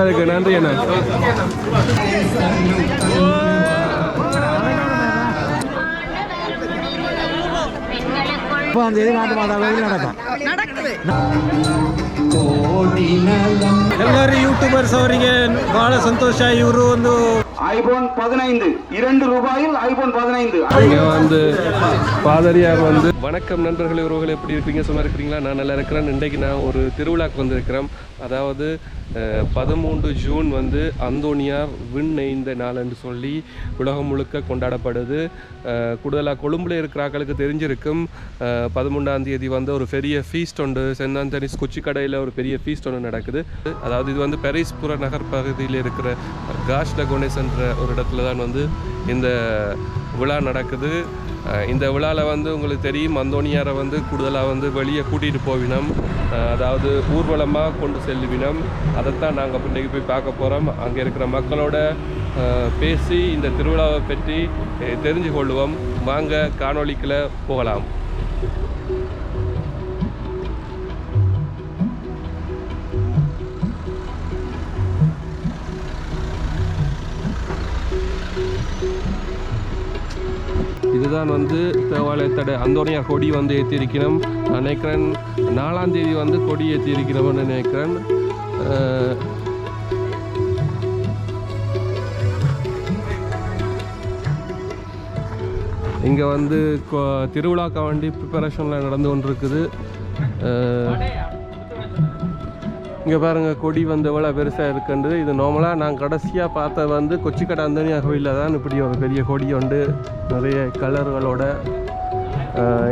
அதுக்கு நன்றி அண்ணா. ಎಲ್ಲರೂ ಯೂಟ್ಯೂಬರ್ಸ್ ಅವರಿಗೆ ಬಹಳ ಸಂತೋಷ. ಇವರು ಒಂದು ஐபோன் 15 ₹2 ஐபோன் 15. இங்க வந்து பாதிரியார் வந்து வணக்கம் நண்பர்களே, உறவுகள் எப்படி இருப்பீங்க? சும்மா இருக்கிறீங்களா? நான் நல்லா இருக்கிறேன். இன்றைக்கு நான் ஒரு திருவிழாக்கு வந்திருக்கிறேன். அதாவது 13 ஜூன் வந்து அந்தோனியார் விண் நெய்ந்த நாள் என்று சொல்லி உலகம் முழுக்க கொண்டாடப்படுது. கூடுதலாக கொழும்புல இருக்கிற ஆக்களுக்கு தெரிஞ்சிருக்கும். 13ஆம் தேதி வந்து ஒரு பெரிய ஃபீஸ்ட் ஒன்று சென்ட் ஆந்தனிஸ் கொச்சிக்கடையில் ஒரு பெரிய ஃபீஸ்ட் ஒன்று நடக்குது. அதாவது இது வந்து பெரிஸ் புறநகர் பகுதியில் இருக்கிற காஷ் லகோனேஸ் என்ற ஒரு இடத்துல தான் வந்து இந்த விழா நடக்குது. இந்த விழாவில் வந்து உங்களுக்கு தெரியும், அந்தோனியாரை வந்து கூடுதலாக வந்து வெளியே கூட்டிகிட்டு போவினோம், அதாவது ஊர்வலமாக கொண்டு செல்வினோம். அதைத்தான் நாங்கள் இன்றைக்கு போய் பார்க்க போகிறோம். அங்கே இருக்கிற மக்களோட பேசி இந்த திருவிழாவை பற்றி தெரிஞ்சு கொள்வோம். வாங்க காணொளிக்குள்ள போகலாம். இதுதான் வந்து தேவாலயத்தோட அந்தோனியார் கொடி வந்து ஏற்றிருக்கிறோம். நான் நினைக்கிறேன் 4ஆம் தேதி வந்து கொடி ஏற்றிருக்கிறோம்னு நினைக்கிறேன். இங்கே வந்து திருவிழாக்க வேண்டி ப்ரிப்பரேஷனில் நடந்து கொண்டு இருக்குது. இங்கே பாருங்கள், கொடி வந்து எவ்வளோ பெருசாக இருக்குன்றது. இது நார்மலாக நான் கடைசியாக பார்த்த வந்து கொச்சிக்கடை அந்தோனியார் கோயிலில் தான் இப்படி ஒரு பெரிய கொடி உண்டு, நிறைய கலர்களோட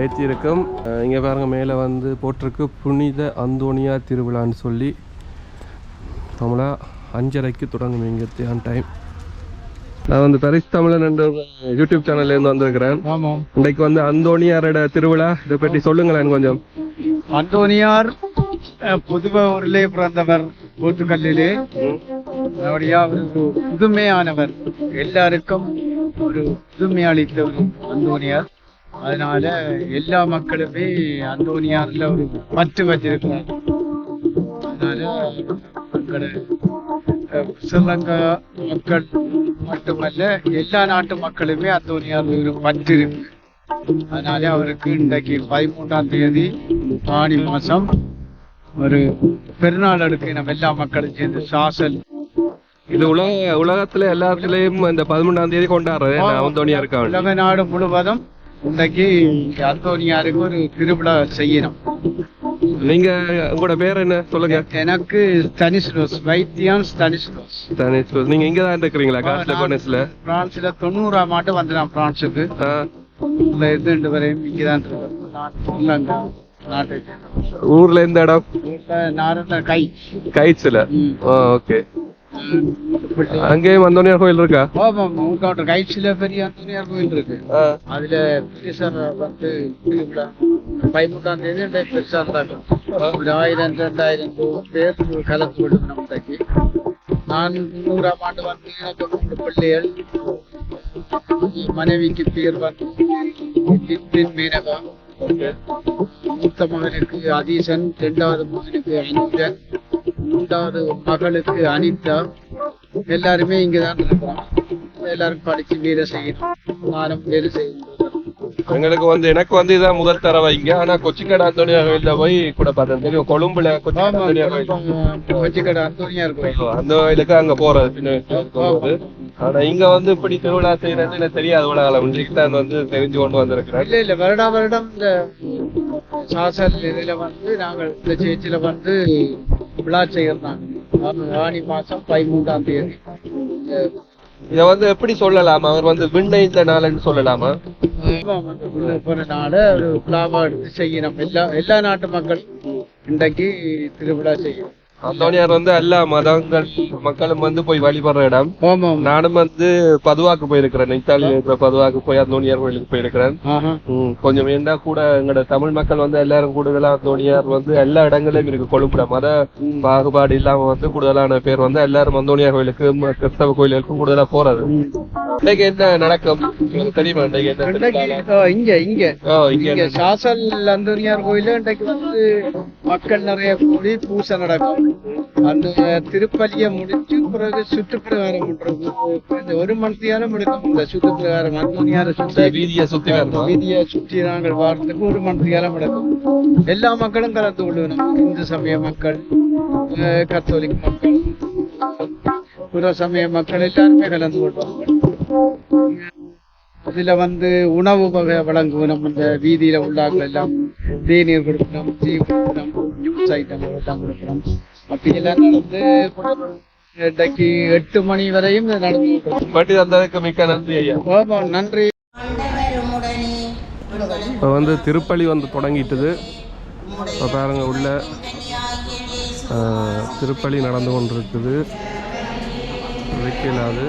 ஏற்றிருக்கும். இங்கே பாருங்கள், மேலே வந்து போட்டிருக்கு புனித அந்தோனியார் திருவிழான்னு சொல்லி. நார்மலாக 5:30க்கு தொடங்கும் இங்கே டைம். நான் வந்து பெரிஸ் தமிழன் என்ற யூடியூப் சேனல்லேருந்து வந்திருக்கிறேன். இன்றைக்கு வந்து அந்தோனியாரோட திருவிழா, இதை பற்றி சொல்லுங்களேன் கொஞ்சம். அந்தோனியார் புதுவூரிலே பிறந்தவர், போத்துக்கல்லிலே. புதுமையானவர், எல்லாருக்கும் ஒரு புதுமை அளித்தவர் அந்தோனியார். அதனால எல்லா மக்களுமே அந்தோனியார்ல ஒரு பற்று வச்சிருக்கிறார். அதனால ஸ்ரீலங்கா மக்கள் மட்டுமல்ல, எல்லா நாட்டு மக்களுமே அந்தோனியார் ஒரு பற்று இருக்கு. அதனால அவருக்கு இன்றைக்கு 13ஆம் தேதி ஆணி மாசம் ஒரு பெருநாள் எடுக்க நம்ம எல்லா மக்களும் சேர்ந்து சாசல். இது உலகத்துல எல்லாத்துலயும் இந்த 13ஆம் தேதி கொண்டாடுறது. உலக நாடு முழுவதும் இன்றைக்கு அந்தோனியாருக்கு ஒரு திருவிழா செய்யணும். நீங்க உங்களோட பேர் என்ன சொல்லுங்க? எனக்கு ஸ்டானிஸ்லோஸ், வைத்தியம் ஸ்டானிஸ்லோஸ். நீங்க இங்க தான் இருக்கிறீங்களா? காஸ்லகோனஸ்ல. பிரான்ஸ்ல 90ஆம் ஆண்டு வந்து நான் பிரான்ஸுக்கு இருந்து வரையும் இங்கதான் இருக்கேன். ஊர்ல எந்த இடம்? கைட்ஸ்ல. ஓகே. அங்கேயும் அந்தோனியார் கோயில் இருக்கா? கைட்ஸ்ல பெரிய அந்தோனியார் கோயில் இருக்கு. அதுல வந்து 13ஆம் தேதி பெருசா இருந்தாங்க. 1000-2000 பேர் கலந்து விடும். நம்மளுக்கு நான் 100ஆம் ஆண்டு வந்து எனக்கு 3 பிள்ளைகள். மனைவிக்கு பேர் வந்து மீனகா, மூத்த மகனுக்கு அதீசன், 2வது மகனுக்கு அனிதன், 3வது மகளுக்கு அனிதா. எல்லாருமே இங்கதான் இருக்கிறோம். எல்லாரும் படிச்சு வேலை செய்யணும், நானும் வேலை செய்யணும். எங்களுக்கு வந்து எனக்கு வந்து இதான் முதல் தடவை இங்க. ஆனா கொச்சிக்கடை அந்தோனியார் கோயில்ல போய் கூட பார்த்தேன். தெரியும், கொழும்புல கொச்சிக்கடை அந்தோனியார் கோயில், அந்த கோயிலுக்கு அங்க போறது. ஆனா இங்க வந்து இப்படி திருவிழா செய்யறது எனக்கு தெரியாது. உலகம் இன்றைக்கு தான் வந்து தெரிஞ்சு கொண்டு வந்திருக்கிறேன். இல்ல வருடம் இந்த சாசல் இதுல வந்து நாங்கள் இந்த சேர்ச்சில வந்து விழா செய்யறாங்க. ஆணி மாசம் 13ஆம் தேதி. இத வந்து எப்படி சொல்லலாமா? அவர் வந்து விண்ணெய்ந்த நாள்னு சொல்லலாமா? நாள ஒரு விழாவா எடுத்து செய்யணும். எல்லா நாட்டு மக்கள் இன்றைக்கு திருவிழா செய்யணும். அந்தோனியார் வந்து எல்லா மதங்கள் மக்களும் வந்து போய் வழிபடுற இடம். நானும் வந்து பதுவாக்கு போயிருக்கிறேன். இத்தாலியில இருக்கிற பதுவாக்கு போய் அந்தோனியார் கோயிலுக்கு போயிருக்கிறேன். கொஞ்சம் வேண்டா கூட எங்களோட தமிழ் மக்கள் வந்து எல்லாரும் கூடுதலா அந்தோனியார் வந்து எல்லா இடங்களையும் இருக்கு. கொழும்புல மத பாகுபாடு இல்லாம வந்து கூடுதலான பேர் வந்து எல்லாரும் அந்தோனியார் கோயிலுக்கு, கிறிஸ்தவ கோயிலுக்கும் கூடுதலா போறது. இன்னைக்கு என்ன நடக்கும் தெரியுமா? இங்க சாசல் அந்தோனியார் கோயில இன்றைக்கு வந்து மக்கள் நிறைய கூடி பூசை நடக்கும். அந்த திருப்பலியை முடிச்சு பிறகு சுற்றுப்பிரகாரம் பண்றது. இந்த 1 மணி நேரம் எடுக்கும். இந்த சுற்றுப்பிரகாரம் அந்தோனியார வீதியை சுற்றி நாங்கள் வாரத்துக்கு 1 மணி நேரம் எடுக்கும். எல்லா மக்களும் கலந்து கொள்ளுவோம். இந்து சமய மக்கள், கத்தோலிக் மக்கள், புற சமய மக்கள் எல்லாருமே கலந்து கொள்வாங்க. இதுல வந்து உணவு வகை வழங்குவோம். இந்த வீதியில உள்ளாக்கள் எல்லாம் தேநீர் கொடுக்கணும், டீ கொடுக்கணும், ஜூஸ் ஐட்டம் எல்லாம் கொடுக்கணும். அப்படி எல்லாம் நடந்து இன்றைக்கு 8 மணி வரையும் நடந்து. மிக்க நன்றி ஐயா. நன்றி. இப்போ வந்து திருப்பலி வந்து தொடங்கிட்டுது. இப்போ பாருங்க உள்ள திருப்பலி நடந்து கொண்டிருக்குது. வைக்கலாது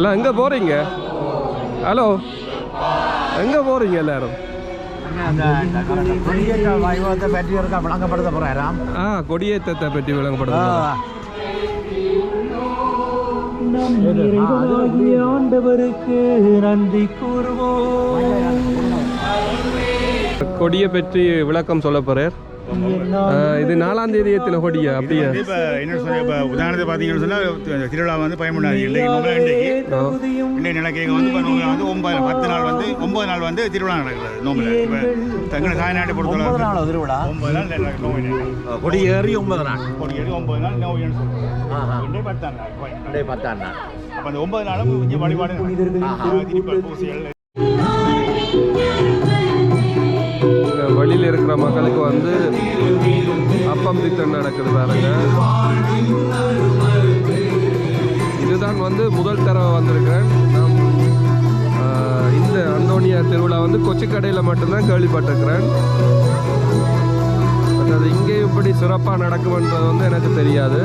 எல்லாம் எங்கே போகிறீங்க? ஹலோ, எங்கே போகிறீங்க எல்லாரும்? கொடியேற்றத்தை பற்றி விளங்கப்படுத்த ஆண்டவருக்கு நன்றி கூறுவோம். கொடியை பற்றி விளக்கம் சொல்ல போறார். இது 4ஆம் தேதி எத்தனை கொடியா? அப்படியா? என்ன சொல்ல உதாரணத்தை பார்த்தீங்கன்னு சொன்னால் திருவிழா வந்து 13 இன்றைக்கு நினைக்க வந்து வந்து 10 நாள் வந்து 9 நாள் வந்து திருவிழா நடக்கிறது. நோம்பில் இப்போ தங்களை தாய்நாட்டை பொறுத்தவரை திருவிழா 9 நாள் கொடி ஏறி 9 நாள் 9 நாள் நோவின்னு சொல்லுவோம். 10 நாள் அப்போ அந்த 9 நாளும் கொஞ்சம் வழிபாடு பூசிகள். வழியில் இருக்கிற மக்களுக்கு வந்து அப்பம் திட்டம் நடக்குது பாருங்க. இதுதான் வந்து முதல் தடவை வந்திருக்கிறேன். நான் இந்த அந்தோனியார் திருவிழா வந்து கொச்சிக்கடையில் மட்டும்தான் கேள்விப்பட்டிருக்கிறேன். அது இங்கே இப்படி சிறப்பாக நடக்கும்ன்றது வந்து எனக்கு தெரியாது.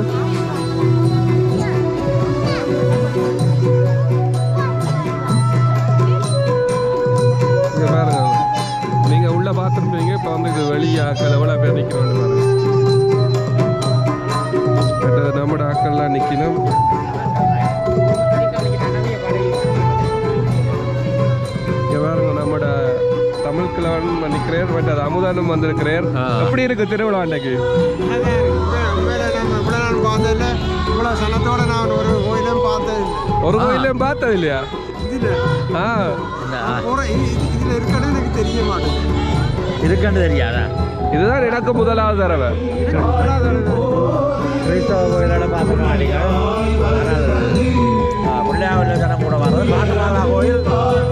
இங்கே பாருங்க, நீங்கள் உள்ளே பார்த்துருப்பீங்க. இப்போ வந்து இது வெளியே ஆக்கள் எவ்வளோ பேர் நிற்கணும் பாருங்க. நம்மட ஆக்கள்லாம் நிற்கணும். இங்கே பாருங்க, நம்மட தமிழ் கிழவன் நிற்கிறார். பட் அது அமுதானும் வந்திருக்கிறார். எப்படி இருக்கு திருவிழா அன்னைக்கு? ஒரு கோயிலையும் பார்த்தது இல்லையா? இருக்குன்னு தெரியாதா? இதுதான் எனக்கு முதலாவது தடவை. கிறிஸ்தவ கோயிலோட பார்த்துக்கலாம். பிள்ளையாவில் ஜனம் கூட வர்றது பாட்டுமாதா கோயில்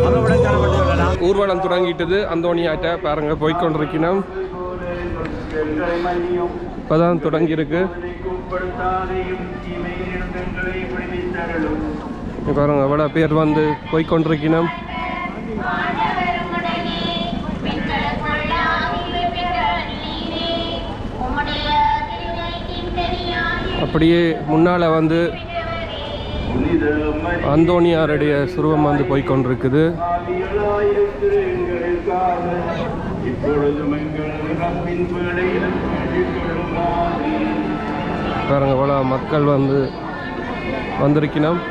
அதை விட ஜனம். ஊர்வலம் தொடங்கிட்டது. அந்தோனியாட்ட பாருங்க போய்கொண்டிருக்கணும். இப்பதான் தொடங்கியிருக்கு பாருங்க. எவ்வளோ பேர் வந்து போய்கொண்டிருக்கணும். அப்படியே முன்னால் வந்து அந்தோனியாருடைய சுருவம் வந்து போய்கொண்டிருக்குது. பாருங்க எவ்வளோ மக்கள் வந்து வந்திருக்கணும்.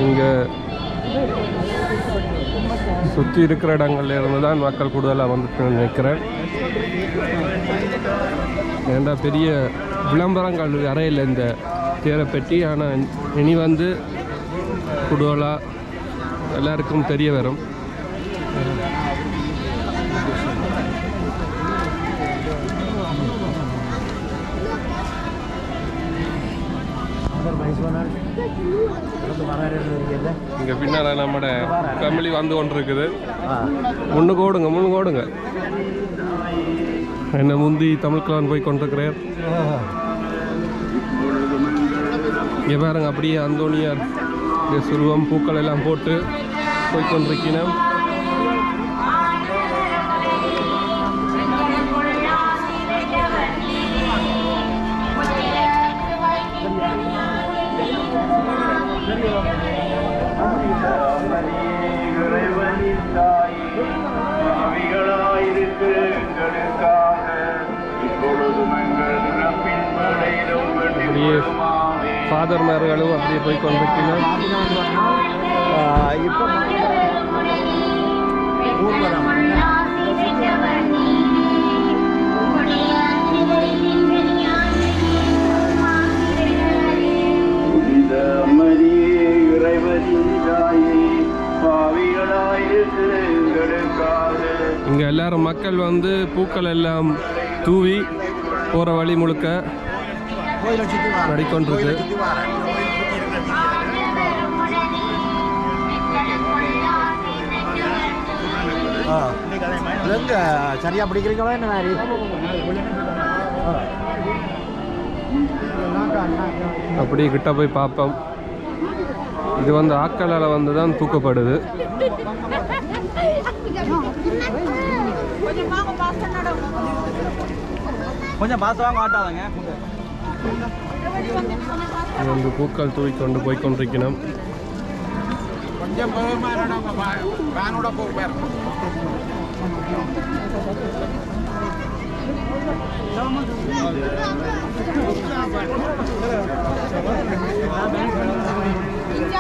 இங்கே சுற்றி இருக்கிற இடங்கள்ல இருந்து தான் மக்கள் கூடுதலாக வந்துட்டு நிற்கிறேன். ஏன்னா பெரிய விளம்பரங்கள் அறையில் இந்த தேரை பற்றி. ஆனால் இனி வந்து கூடுதலாக எல்லாருக்கும் தெரிய வரும். இங்க பின்னால நம்மட ஃபேமிலி வந்து கொண்டு இருக்குது. முன்னுக்கு ஓடுங்க. என்ன முந்தி தமிழ்கலான் போய் கொண்டிருக்கிறார். இங்கே பாருங்க, அப்படியே அந்தோனியார் சுருவம் பூக்கள் எல்லாம் போட்டு போய் கொண்டிருக்கிறோம். அப்படியே ஃபாதர்மார்களும் அப்படியே போய் கொண்டிருக்கிறோம். இங்க எல்லாரும் மக்கள் வந்து பூக்கள் எல்லாம் தூவி போற வழி முழுக்க நடிக்கொண்டிருக்கு. சரியா பிடிக்கிறீங்களா என்ன மாதிரி? அப்படியே கிட்ட போய் பார்ப்போம். இது வந்து ஆக்களால் வந்து தான் தூக்கப்படுது. கொஞ்சம் பார்த்து வாங்க, ஆட்டாதங்க. இது வந்து பூக்கள் தூவி கொண்டு போய் கொண்டிருக்கணும். கொஞ்சம் வேனோட போக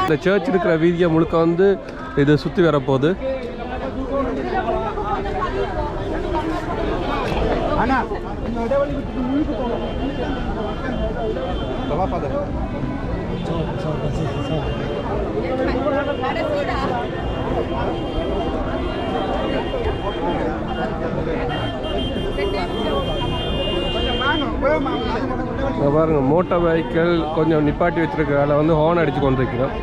இந்த சர்ச் இருக்கிற வீதியை முழுக்க வந்து இது சுற்றி வரப்போகுது. பாருங்க, மோட்டார் வெஹிக்கிள் கொஞ்சம் நிப்பாட்டி வச்சிருக்கிறதால வந்து ஹார்ன் அடிச்சு கொண்டிருக்கிறோம்.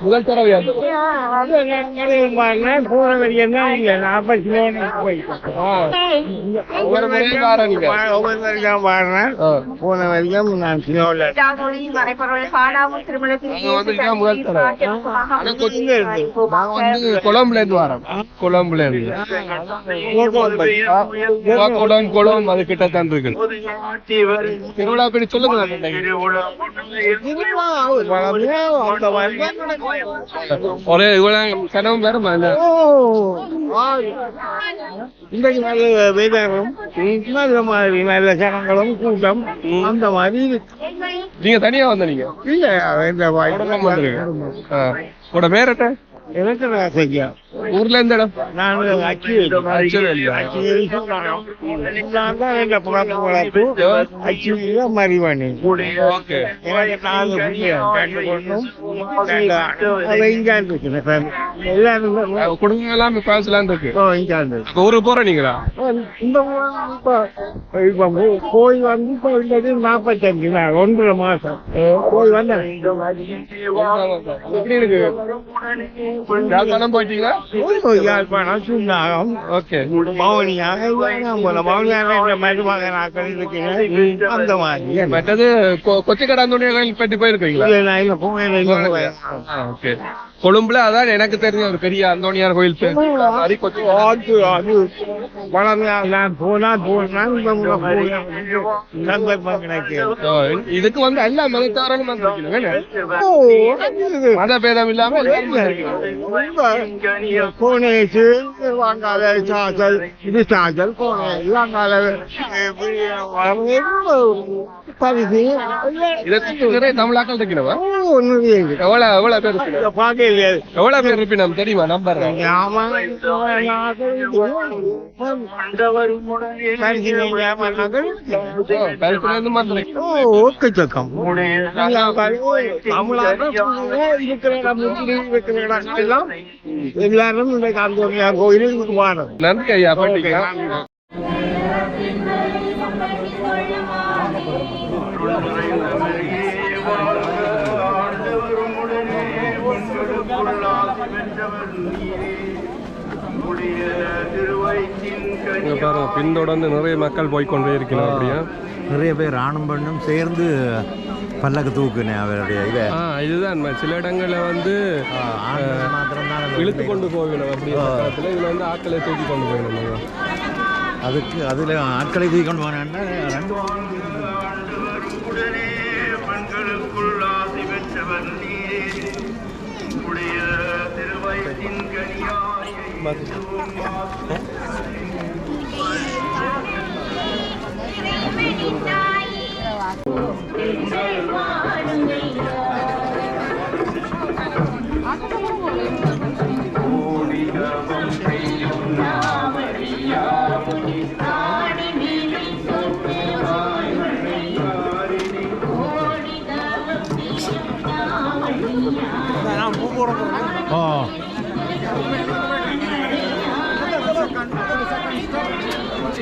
முதல் தடவையா போற வரைக்கும் தான் இங்க 40 போன வரைக்கும் நான் கொழம்புல இருந்து வரோம். கொழம்புல இருந்து கொழம்பு அது கிட்டத்தான் இருக்கு. திருவிழா படி சொல்லுங்க. ஒரே இவ்வளவு கனவு வேற இன்றைக்கு நல்ல வேதாகம், நல்ல மாதிரி நல்ல ஜனங்களும் கூட்டம் அந்த மாதிரி. நீங்க தனியா வந்தீங்க? இல்ல உட பேரட்ட எனக்கு ராசையா ஊர்ல எந்த இடம்? நான் மறிவானி எனக்கு 4 எல்லாரும் குடும்பம் எல்லாம் பேசலாம் இருக்கு. இங்க ஊருக்கு போற நீங்களா? இந்த போய் வந்து இப்போ 45 நாள் 1.5 மாசம் போய் வந்தேன். எப்படி இருக்கு? யாழ்ப்பாணம் போயிட்டீங்களா? யாழ்ப்பாணம், சுண்ணாகம், மௌனியாக மருமக நாட்கள் இருக்கிறேன். அந்த மாதிரி மற்றது கொச்சிக்கடாந்தோடைய கோயில் பற்றி போயிருக்கீங்களா? கொழும்புல அதான் எனக்கு தெரிஞ்ச ஒரு பெரிய அந்தோனியார் கோயில் பேர். நான் போனா சந்தர்ப்பம் கிடைக்கும். இதுக்கு வந்து எல்லா மதத்தாரும் மத பேதம் இல்லாம கோனேசு வாங்காத சாசல், இது சாசல் கோனே வாங்காத பரிசு. நிறைய தமிழாக்கள் இருக்கிறவா? ஒண்ணு எவ்வளவு பேர்? எவ்வளவு பேர் இருப்பினம் தெரியுமா நம்பர் எல்லாரும் கோயிலுக்கு வாரம் நன்றி ஐயா பண்ணிக்கலாம் இங்க பாருங்க பின்தொடர்ந்து நிறைய மக்கள் போய்கொண்டே இருக்கிறோம் அப்படியா நிறைய பேர் ஆணும் பெண்ணும் சேர்ந்து பல்லக்கு தூக்குனேன் அவருடைய இதை இதுதான் சில இடங்கள்ல வந்து இழுத்து கொண்டு போகணும் அப்படி இதுல வந்து ஆட்களை தூக்கி கொண்டு போகணும் அதுக்கு அதில் ஆட்களை தூக்கி கொண்டு போனேன்னா ரெண்டு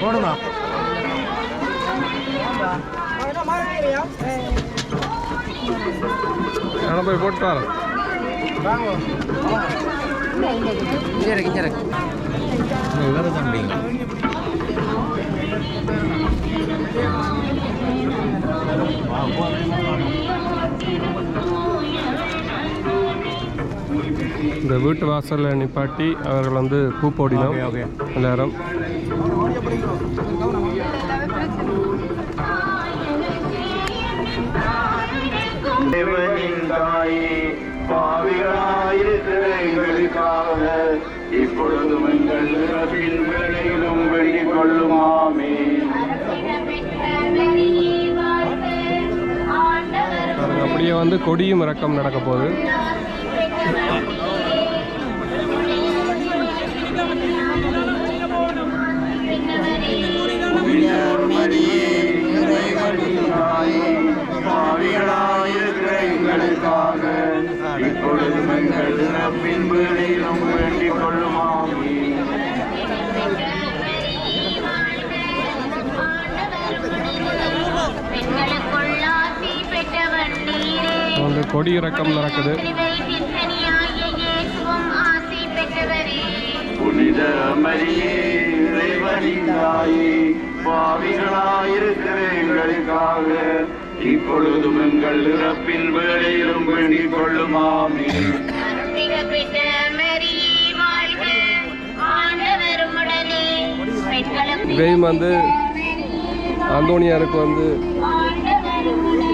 போடுமா நான் போய் போட்டு வரேன் தம்பி இந்த வீட்டு வாசலில் நிப்பாட்டி அவர்கள் வந்து பூ போடினோம் எல்லாரும் இப்பொழுதும் எங்கள் வேலையிலும் வேண்டிக் கொள்ளுமாமே அப்படியே வந்து கொடியும் இறக்கம் நடக்க போகுது வந்து கொடி இறக்கம் நடக்குது புனித மரியே இறைவனின் தாயே பாவிகளாயிருக்கிற எங்களுக்காக இப்பொழுதும் எங்கள் இறப்பின் வேளையிலும் வேண்டிக் கொள்ளுமாமே இவையும் வந்து அந்தோனியாருக்கு வந்து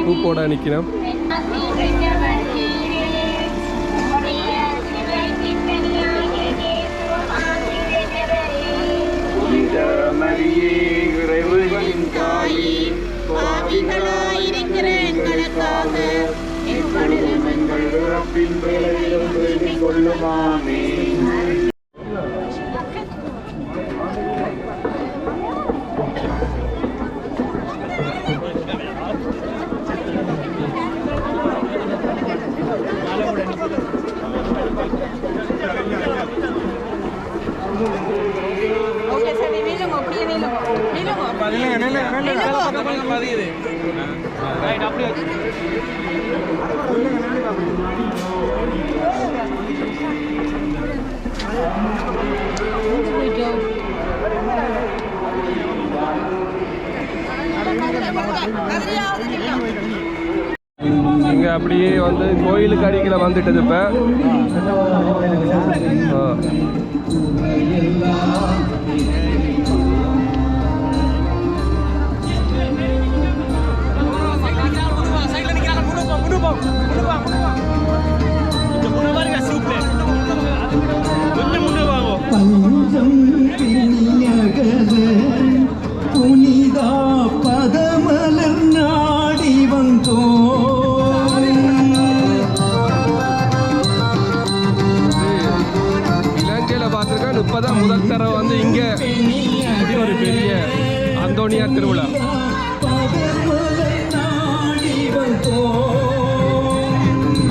பூ போட நிற்கிறோம் மரியே இறைவனின் தாயே பாவிகளாயிருக்கிற எங்களுக்காக இப்பொழுதும் எங்கள் இறப்பின் வேளையிலும் வேண்டிக் கொள்ளுமாமே இங்கே அப்படியே வந்து கோயிலுக்கு அடிக்கல வந்துட்டது இப்போ புனிதா பதமலர் நாடி வந்தோ இப்பதான் முதல் தடவை வந்து இங்க இப்படி ஒரு பெரிய அந்தோனியார் திருவிழா.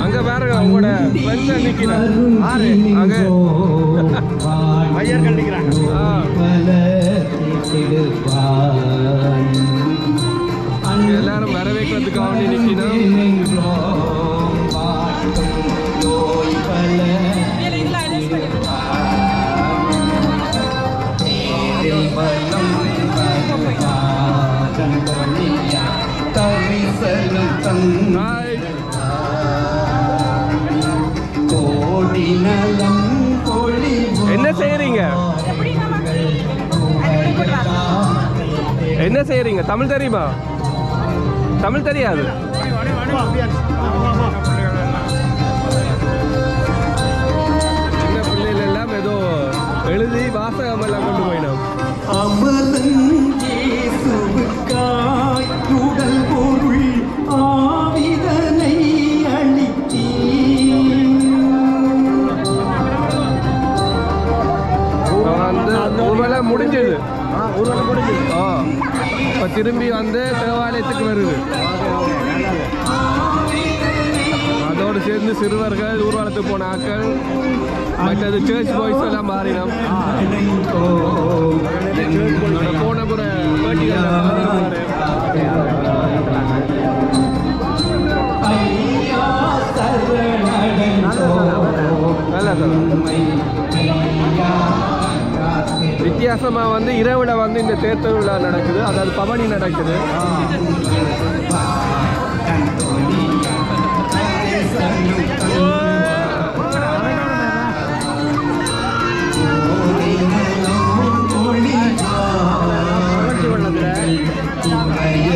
அங்க பாருங்க உங்களோட ஃப்ரெண்ட்ஸ் நிக்கிறாங்க அங்க ஐயர்கள் நிற்கிறாங்க. எல்லாரும் வரவேற்கிறதுக்காக வேண்டி நிக்கணும். என்ன செய்யறீங்க? என்ன செய்யறீங்க? தமிழ் தெரியுமா? தமிழ் தெரியாது. சின்ன பிள்ளைகள் எல்லாம் ஏதோ எழுதி வாசகம் எல்லாம் கொண்டு போயிடும். உடல் பொருள் ஆவிதனை அளித்தீ வந்து ஊர்வலை முடிஞ்சது. இப்போ திரும்பி வந்து தேவாலயத்துக்கு வருது. அதோடு சேர்ந்து சிறுவர்கள், ஊர்வலத்துக்கு போன ஆட்கள், மற்றது சர்ச் பாய்ஸ் எல்லாம் மாறினோம். போன முறை வித்தியாசமா வந்து இரவுல வந்து இந்த தேர்தல் விழா நடக்குது, அதாவது பவனி நடக்குது.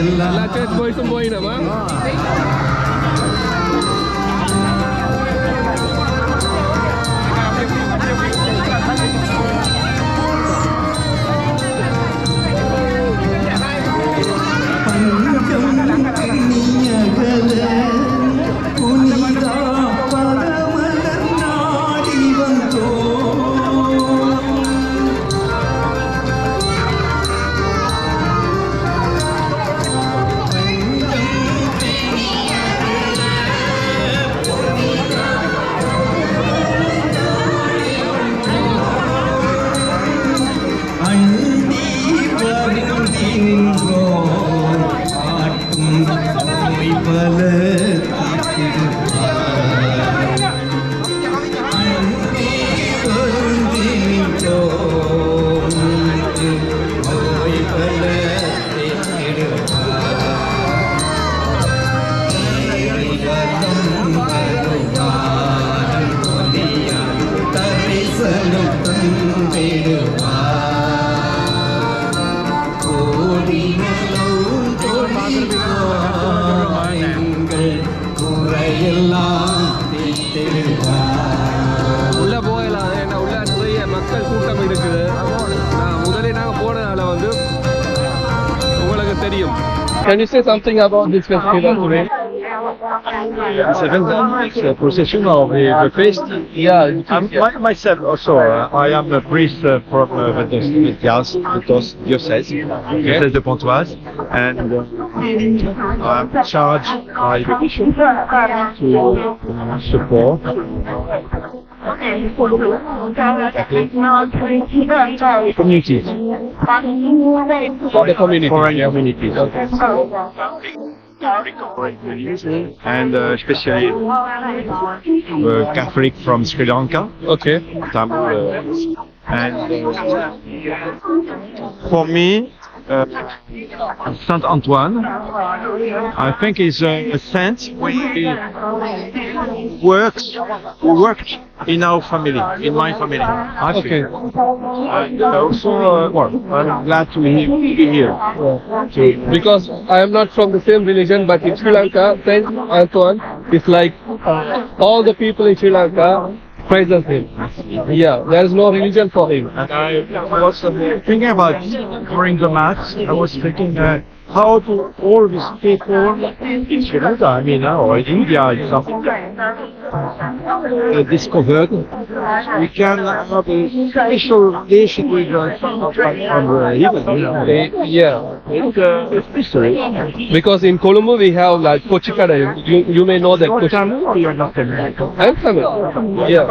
எல்லா சர்ச் பாய்ஸும் போயிடுமா? உள்ள போகலாம். ஏன்னா உள்ள நிறைய மக்கள் கூட்டம் இருக்குது. முதலே நாங்கள் போனதால வந்து உங்களுக்கு தெரியும். Can you say something about this festival today? It's a procession of the feast. Yeah. Myself also, I am a priest from the diocese de Pontoise, and I'm charged by the bishop to support communities. For the community. Foreign communities. And especially Catholic from Sri Lanka. Okay. And for me, Saint Antoine, I think is a saint who worked in our family, in my family. Okay. And also, I'm glad to be here. Because I am not from the same religion, but in Sri Lanka, Saint Antoine is like all the people in Sri Lanka praises him. Yeah, there is no religion for him. And I was thinking about during the mass, I was thinking how do all these people in Sri Lanka, or in India, discovered, we can have a special relation with it's history. Because in Colombo we have like Kochikada. You may know that. You're not American. I'm Tamil. Yeah.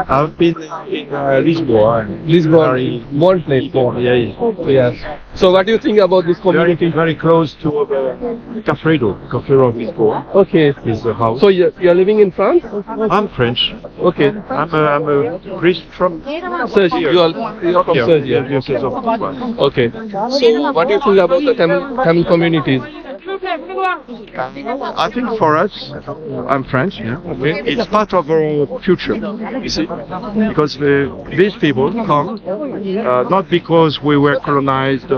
I've been in Lisbon. Lisbon. Born place. Yeah. Yes. So what do you think about this community? Very close to Cafredo of Lisbon. Okay. Is the house. So you're living in France? I'm French. Okay. I'm a Greece from Sergi. You're from Sergi. Yes, of Okay. So what do you think about the Tamil communities? I think for us, I'm French, it's part of our future, you see, because these people come not because we were colonized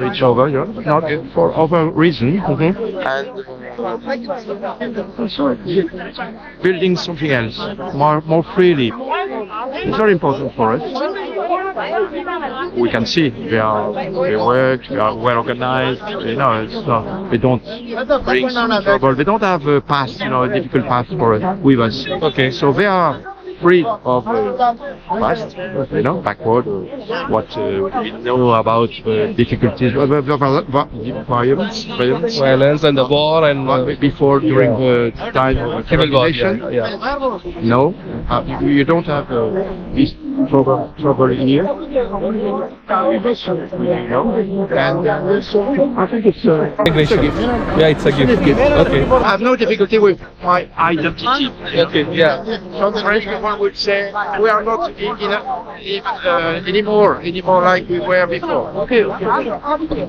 each other, not for other reasons, and building something else more freely. It's very important for us. We can see they work, they are well organized, they don't bring trouble. They don't have a past, a difficult past with us. Okay. So they are free of past, backward, what we know about difficulties, Violence and the war and before, during the time of civil war. civilization. Yeah. No, you don't have this trouble here. And I think it's a gift. Yeah, it's a gift. Okay. I have no difficulty with my identity. Okay. Yeah. Some French people would say we are not anymore like we were before. Okay.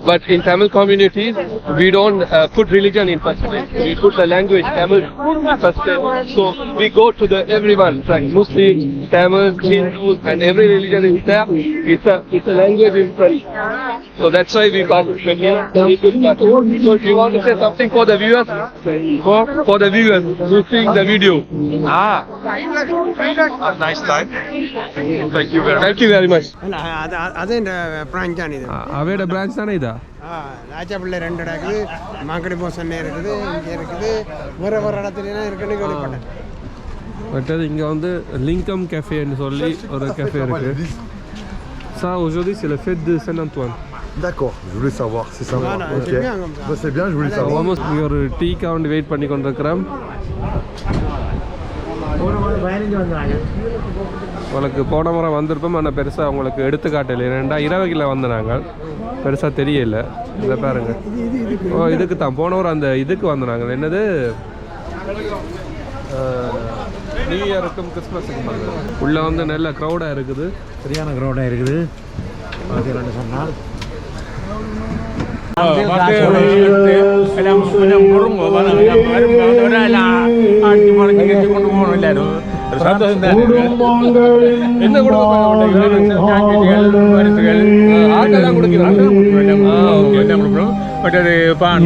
But in Tamil communities, we don't put religion in first place. We put the language Tamil first place. So we go to everyone, like Muslims, Tamil, Hindus, and every religion is there. It's a language in French. So that's why we participate here. So if you want to say something for the viewers, for the viewers who see the video. A nice time. Thank you very much. Thank you very much. அது இந்த branch தான் இது அவையோட branch தானே இதா? ராஜாப்பிள்ளை 2 இருக்குது, மாங்கடி போசன்னே இருக்குது, இங்கே இருக்குது, வேறு இடத்துலாம் இருக்குன்னு கேள்விப்பட்டேன். மற்றது இங்கே வந்து லிங்கம் கேஃபேன்னு சொல்லி ஒரு கேஃபே இருக்கு. Ça aujourd'hui c'est la fête de Saint-Antoine. D'accord, je voulais savoir, c'est ça. Voilà, Ok. c'est bien comme ça. Bah, c'est bien, je voulais savoir. Almost இங்கே ஒரு டீக்காக வந்து வெயிட் பண்ணி கொண்டிருக்கிறோம். உங்களுக்கு போன முறை வந்திருப்போம், ஆனால் பெருசாக உங்களுக்கு எடுத்துக்காட்டல. ஏன்னா இரவுகளில் வந்து நாங்கள் பெருசாக தெரியல. இதை பாருங்க. ஓ இதுக்கு தான் போன முறை அந்த இதுக்கு வந்து நாங்கள் என்னது நியூ இயருக்கும் கிறிஸ்மஸுக்கும் வந்து உள்ளே வந்து நல்ல க்ரௌடாக இருக்குது. சரியான க்ரௌடாக இருக்குது. பார்த்தீங்கன்னு சொன்னால் என்ன மற்றது பான்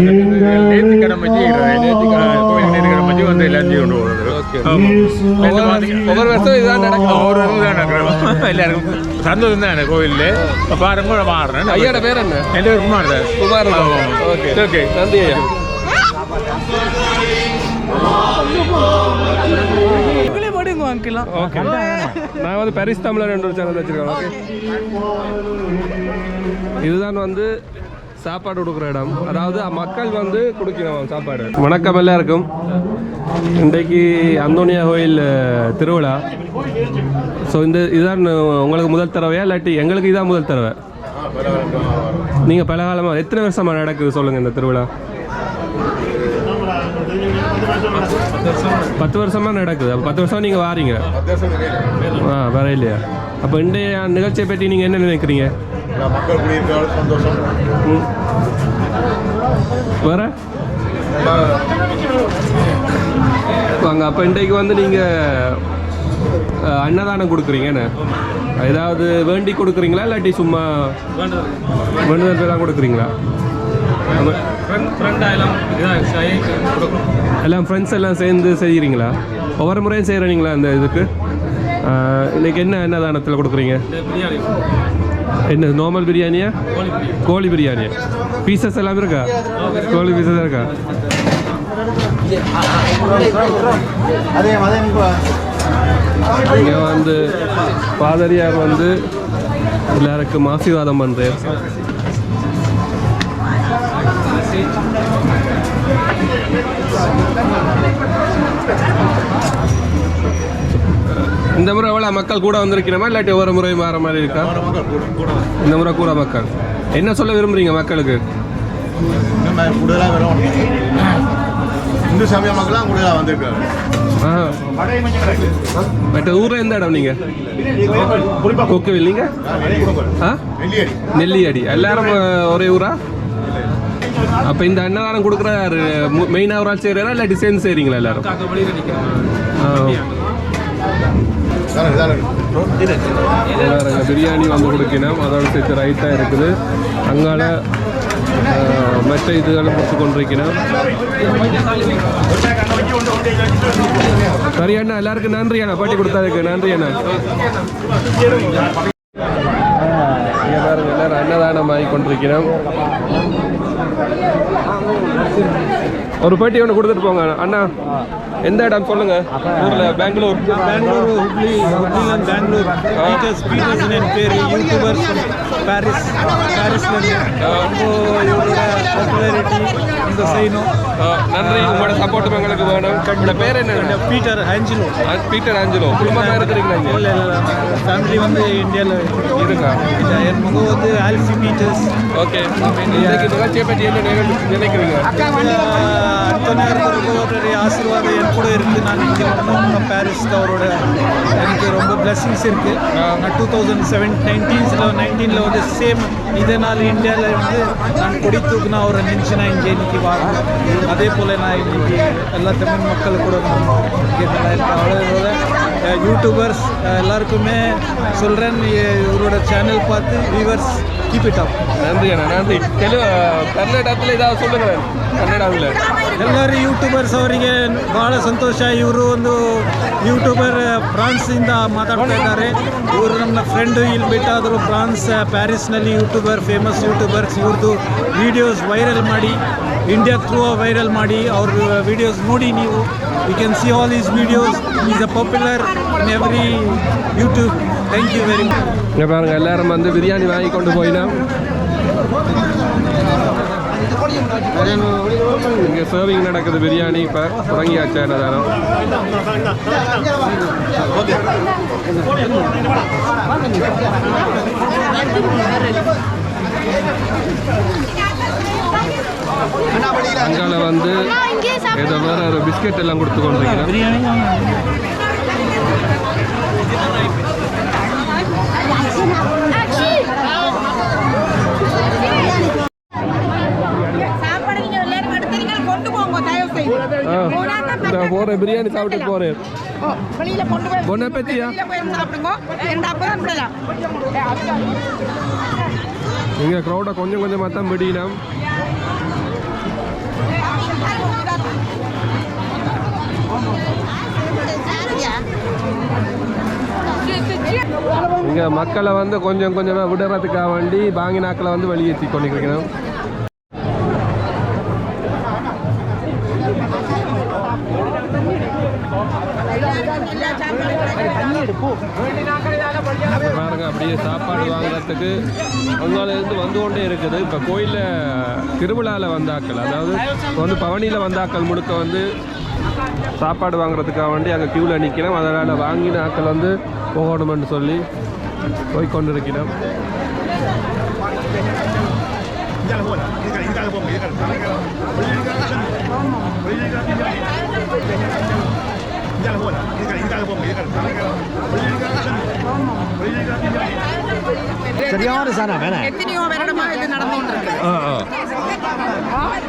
நேர்த்திக்கடன் வச்சு நேர்த்திக்கடன் வச்சு வந்து எல்லாத்தையும் கொண்டு போகிறது. ஒவ்வொரு வருஷம் இதான் நடக்கும். ஒரு தான் நடக்கிறோம். எல்லாருக்கும் சந்தோஷம் தான் எனக்கு கோவிலில் பாருங்க மாறுறேன். ஐயோட பேர் என்ன? என் பேர் Kumar sir. Kumar. Okay okay, நன்றி ஐயா. ஓகே, நான் வந்து பாரிஸ் தமிழர் என்ற ஒரு சேனல் வச்சுருக்கேன். ஓகே, இதுதான் வந்து சாப்பாடு கொடுக்குற இடம், அதாவது மக்கள் வந்து கொடுக்கணும் சாப்பாடு. வணக்கம் எல்லாருக்கும். இன்றைக்கு அந்தோனியா கோயில் திருவிழா. ஸோ இதுதான் உங்களுக்கு முதல் தடவையா இல்லாட்டி எங்களுக்கு இதான் முதல் தடவை? நீங்கள் பல காலமாக எத்தனை வருஷமாக நடக்குது சொல்லுங்கள் இந்த திருவிழா? 10 வருஷமாக நடக்குது. அப்போ 10 வருஷமாக நீங்கள் வாரீங்க? வர இல்லையா? அப்போ இன்றைய நிகழ்ச்சியை பற்றி நீங்கள் என்ன நினைக்கிறீங்க? வர வாங்க. அப்போ இன்றைக்கு வந்து நீங்கள் அன்னதானம் கொடுக்குறீங்கன்னு ஏதாவது வேண்டி கொடுக்குறீங்களா இல்லாட்டி சும்மா வேண்டுதல் தான் கொடுக்குறீங்களா? எல்லாம் ஃப்ரெண்ட்ஸ் எல்லாம் சேர்ந்து செய்கிறீங்களா? ஒவ்வொரு முறையும் செய்கிறீங்களா இந்த இதுக்கு? இன்றைக்கி என்ன அன்னதானத்தில் கொடுக்குறீங்க? என்ன நார்மல் பிரியாணியா, கோழி பிரியாணியா? பீசஸ் எல்லாம் இருக்கா? கோழி பீசஸ் இருக்கா? இங்கே வந்து பாதிரியார் வந்து எல்லாருக்கும் ஆசீர்வாதம் பண்ணுறார். இந்த முறை எவ்வளோ மக்கள் கூட வந்திருக்கிறோமா இல்லாட்டி ஒவ்வொரு முறையும் மாற மாதிரி இருக்கா? இந்த முறை கூட மக்கள் என்ன சொல்ல விரும்புறீங்க மக்களுக்கு? கூடுதலாக வரும் இந்து சமய மக்களாக கூடுதலாக வந்திருக்காரு. மற்ற ஊரில் எந்த இடம் நீங்கள்? கொக்குவில். நீங்கள் நெல்லியடி. எல்லாரும் ஒரே ஊரா? அப்போ இந்த அன்னதானம் கொடுக்குற மெயினாக ஒரு ஆள் செய்கிறாரா இல்லாட்டி சேர்ந்து செய்கிறீங்களா எல்லாரும்? பிரியாணி வந்து கொடுக்கணும், அதோட சேர்த்து ரைத்தா இருக்குது. அங்கால மற்ற இதுகளும் கொடுத்து கொண்டிருக்கணும். சரி அண்ணா, எல்லாருக்கும் நன்றி அண்ணா, பாட்டி கொடுத்ததுக்கு நன்றி அண்ணா. எல்லாரும் அன்னதானம் ஆகி கொண்டிருக்கிறோம். ஒரு பேட்டி ஒன்று கொடுத்துட்டு போங்க அண்ணா. எந்த இடம் சொல்லுங்க? ஊர்ல பெங்களூர். ಹುಬ್ಳಿ ಬ್ಯಾಂಗ್ಳೂರ್ பேர் யூடியூபர்ஸ் பாரிஸ்ல பாப்புலாரிட்டி இந்த செய்யணும். நன்றி, உங்களோட சப்போர்ட் எங்களுக்கு வேணும். உங்களோட பேர் என்ன? Peter Angelo. Peter Angelo. குடும்பமாக இருக்கிறீங்களா? இல்லை ஃபேமிலி வந்து இந்தியாவில் இருக்கா? என் மகன் வந்து ஆல்ஃபி பீட்டர்ஸ். ஓகே, நிகழ்ச்சியை பற்றி என்ன நினைக்கிறீங்க? அத்தனையாருடைய ஆசீர்வாதம் என் கூட இருக்குது. நான் இங்கே வந்தோம் பாரிஸ், அவரோட எனக்கு ரொம்ப பிளெஸிங்ஸ் இருக்குது. நான் 2019 வந்து சேம் இதே நாள் இந்தியாவில் வந்து நான் கொடி தூக்குனா அவரை நினச்சி நான் இங்கே இன்னைக்கு வாங்க. அதே போல் நான் இன்னைக்கு எல்லா தமிழ் மக்கள் கூட நான் இங்கே நல்லா இருக்கேன். அவ்வளோ யூடியூபர்ஸ் எல்லாருக்குமே சொல்கிறேன், இவரோட சேனல் பார்த்து வியூவர்ஸ் கீப் இட் அப். நன்றி அண்ணா, நன்றி. ಕರ್ನಾಟಕದಲ್ಲಿ ಇದಾವೆ சொல்லுங்க. ಕನ್ನಡದಲ್ಲಿ ಎಲ್ಲರೂ ಯೂಟ್ಯೂಬರ್ಸ್ ಅವರಿಗೆ ಭಾಳ ಸಂತೋಷ. ಇವರು ಒಂದು ಯೂಟ್ಯೂಬರ್ ಫ್ರಾನ್ಸಿಂದ ಮಾತಾಡ್ತಾ ಇದ್ದಾರೆ. ಇವರು ನಮ್ಮ ಫ್ರೆಂಡು ಇಲ್ಲಿ ಬಿಟ್ಟಾದರು ಫ್ರಾನ್ಸ್ ಪ್ಯಾರಿಸ್ನಲ್ಲಿ ಯೂಟ್ಯೂಬರ್, ಫೇಮಸ್ ಯೂಟ್ಯೂಬರ್ಸ್. ಇವ್ರದ್ದು ವೀಡಿಯೋಸ್ ವೈರಲ್ ಮಾಡಿ ಇಂಡಿಯಾ ಥ್ರೂ ವೈರಲ್ ಮಾಡಿ ಅವ್ರ ವೀಡಿಯೋಸ್ ನೋಡಿ ನೀವು. You can see all these videos. Is a popular in every YouTube. Thank you very much. இங்கே பாருங்கள், எல்லாரும் வந்து பிரியாணி வாங்கி கொண்டு போயினா இங்கே சர்விங் நடக்குது. பிரியாணி இப்போ தொடங்கியாச்சு. என்னதானம் அங்கால வந்து ஏதோ வேற ஒரு பிஸ்கெட் எல்லாம் கொடுத்து கொண்டிருக்கிறேன். போறேன், பிரியாணி சாப்பிட்டு போறேன். பொண்ணை பத்தியா இங்க க்ரௌட கொஞ்சம் கொஞ்சம் தான் விடினோம். இங்க மக்களை வந்து கொஞ்சம் கொஞ்சமா விடுறதுக்காக வேண்டி பாங்கினாக்களை வந்து வெளியேற்றி கொண்டிருக்கணும். பாருங்க, அப்படியே சாப்பாடு வாங்குறதுக்கு அங்காலேருந்து வந்து கொண்டே இருக்குது. இப்போ கோயிலில் திருவிழாவில் வந்தாக்கள், அதாவது வந்து பவனியில் வந்தாக்கள் முழுக்க வந்து சாப்பாடு வாங்குறதுக்காக வேண்டி அங்கே க்யூவில் நிற்கிறோம். அதனால் வாங்கின ஆக்கள் வந்து போகணுமென்னு சொல்லி போய்கொண்டு இருக்கிறோம்.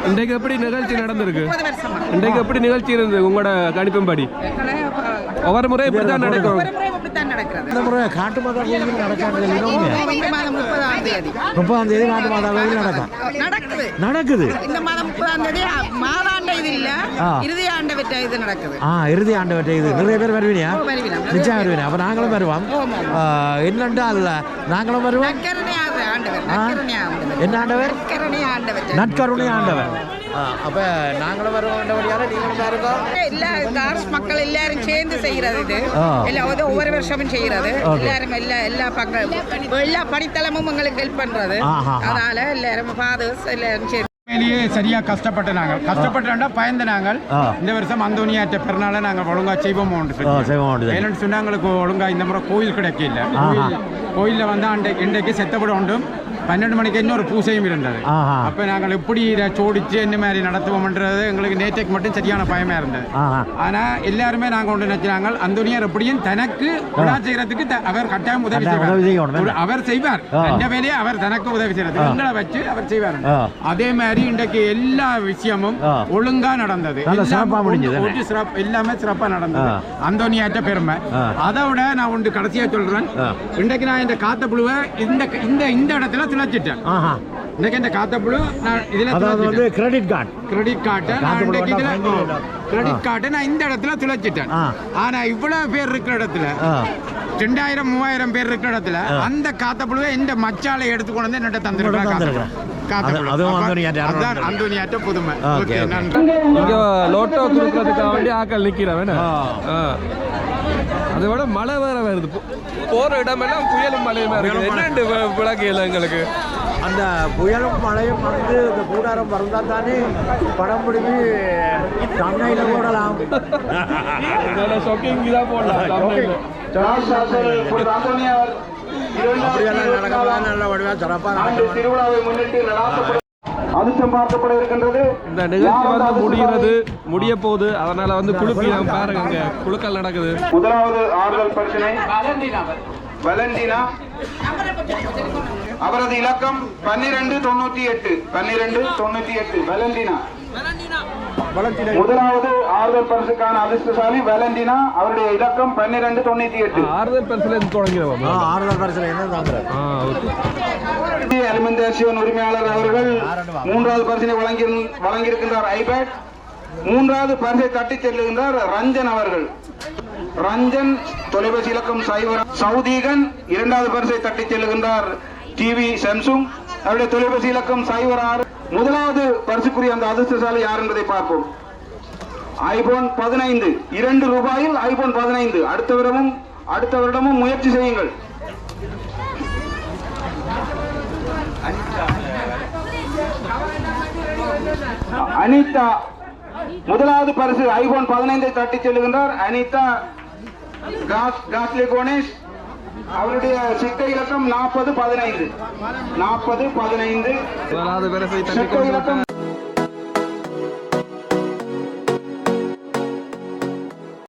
இன்றைக்கு எப்படி நிகழ்ச்சி நடந்திருக்கு? இன்றைக்கு எப்படி நிகழ்ச்சி இருந்தது உங்களோட கணிப்பின்படி? ஒவ்வொரு முறை இப்படி தான் நடக்கும். இந்த முறை காட்டு மாதா கோயில் நடக்காது. 30ஆம் தேதி காட்டு மாதா கோயில் நடக்குது. இந்த மாதம் 30ஆம் தேதி மாதாண்ட இது இல்ல, இறுதி ஆண்டு வெட்ட இது நடக்குது. இறுதி ஆண்டு வெட்ட இது. நிறைய பேர் வருவீங்க? நிச்சயம் வருவீங்க. அப்ப நாங்களும் வருவோம். என்னென்றால் நாங்களும் வருவோம். என்ன ஆண்டவர்? நற்கருணை ஆண்டவர். அப்ப நாங்களும் வருவோம்ன்றபடியால நீங்களும் பாருங்க. எல்லா கார்ஸ் மக்கள் எல்லாரும் சேர்ந்து செய்யறது இது எல்லாம் ஒவ்வொரு வருஷமும் செய்யறது எல்லாரும் எல்லா பக்கம் எல்லா படித்தளமும் எங்களுக்கு ஹெல்ப் பண்றது. அதனால எல்லாரும் ஃபாதர்ஸ் எல்லாரும் சேர்ந்து உண்மையிலேயே சரியா கஷ்டப்பட்ட நாங்கள் கஷ்டப்பட்டா பயந்த நாங்கள் இந்த வருஷம் அந்தோனியாற்ற பிறனால நாங்கள் ஒழுங்கா செய்வோம் ஏன்னு சொன்னா எங்களுக்கு ஒழுங்கா இந்த முறை கோயில் கிடைக்கல. கோயிலில் வந்து இன்றைக்கு செத்தப்பட உண்டும் 12 மணிக்கு இன்னொரு பூசையும் இருந்தது. அப்போ நாங்கள் எப்படி இதை சோடிச்சு என்ன மாதிரி நடத்துவோம்ன்றது எங்களுக்கு நேற்றைக்கு மட்டும் சரியான பயமா இருந்தது. ஆனால் எல்லாருமே நாங்கள் ஒன்று நினைச்சாங்க அந்தோனியார் எப்படியும் தனக்கு விழா செய்யறதுக்கு அவர் கட்டாயம் உதவி செய்வார். அவர் செய்வார் அந்த வேலையை அவர் தனக்கு உதவி செய்யறது எங்களை வச்சு அவர் செய்வார். அதே மாதிரி இன்றைக்கு எல்லா விஷயமும் ஒழுங்கா நடந்தது. எல்லாமே சிறப்பா நடந்தது. அந்தோனியாற்ற பெருமை. அதை விட நான் ஒன்று கடைசியா சொல்றேன். இன்றைக்கு நான் இந்த காத்த புழுவை இந்த இடத்துல திளைச்சிட்டேன். இன்னைக்கு இந்த காத்த புழு நான் இதுல கிரெடிட் கார்டு நான் இந்த இடத்துல துளைச்சிட்டேன். ஆனா இவ்வளவு பேர் இருக்கிற இடத்துல 2000-3000 பேர் இருக்கிற இடத்துல அந்த காத்த புழுவை இந்த மச்சாலை எடுத்துக்கொண்டு வந்து என்னட்ட தந்துருக்கேன். அந்தோனியாற்ற புதுமை. இங்க லோட்டோ கொடுக்கறதுக்காக வேண்டி ஆக்கள் நிக்கிறவன். அதை விட மழை வேற வருது. போற இடமெல்லாம் புயலும் மழையுமா இருக்கு. என்னண்டு விளக்கு இல்லை எங்களுக்கு. அந்த புயலும் மழையும் வந்து இந்த கூடாரம் பிறந்தா தானே படம் பிடிச்சி தண்ணையில் போடலாம். ஷாக்கிங் தான் போடலாம். அப்படியெல்லாம் நடக்கலாம். நல்ல வடிவா சிறப்பாக திருவிழாவை முன்னிட்டு அதிர்ஷ்டம் பார்க்கப்பட இருக்கின்றது. இந்த நிகழ்ச்சி வந்து முடிய போகுது. அதனால வந்து குழுப்பி பாருங்க குழுக்கள் நடக்குது. முதலாவது ஆறுதல் பிரச்சனை வலண்டினா. அவரது இலக்கம் 1298 வலண்டினா. முதலாவது ஆறுதல் பரிசுக்கான அதிர்ஷ்டசாலி வலண்டினா. அவருடைய இலக்கம் 1298. ஆறுதல் பரிசுல தொடங்கிறோம். ஆறுதல் பரிசுல என்ன அலிமெண்டேஷன் உரிமையாளர் அவர்கள் 3வது பரிசினை வழங்கியிருக்கின்றார் ஐபேட். 3வது பரிசை தட்டி செல்லுகின்றார் ரஞ்சன் அவர்கள். ரஞ்சன் தொலைபேசி இலக்கம் 0. சவுதீகன் 2வது பரிசை தட்டி செல்லுகின்றார் டிவி சாம்சங். அவருடைய தொலைபேசி இலக்கம் 06. முதலாவது பரிசுக்குரிய அந்த அதிர்ஷ்டசாலி யார் என்பதை பார்ப்போம். IPhone 15 ₹2 iPhone 15. அடுத்த வருடமும் முயற்சி செய்யுங்கள். அனிதா முதலாவது பரிசு ஐபோன் 15 தட்டி செல்லுகின்றார். அனிதா காஸ்லி கோனேஷ். அவருடைய சிட்டை இலக்கம் 4015. 4015 சிட்டை இலக்கம்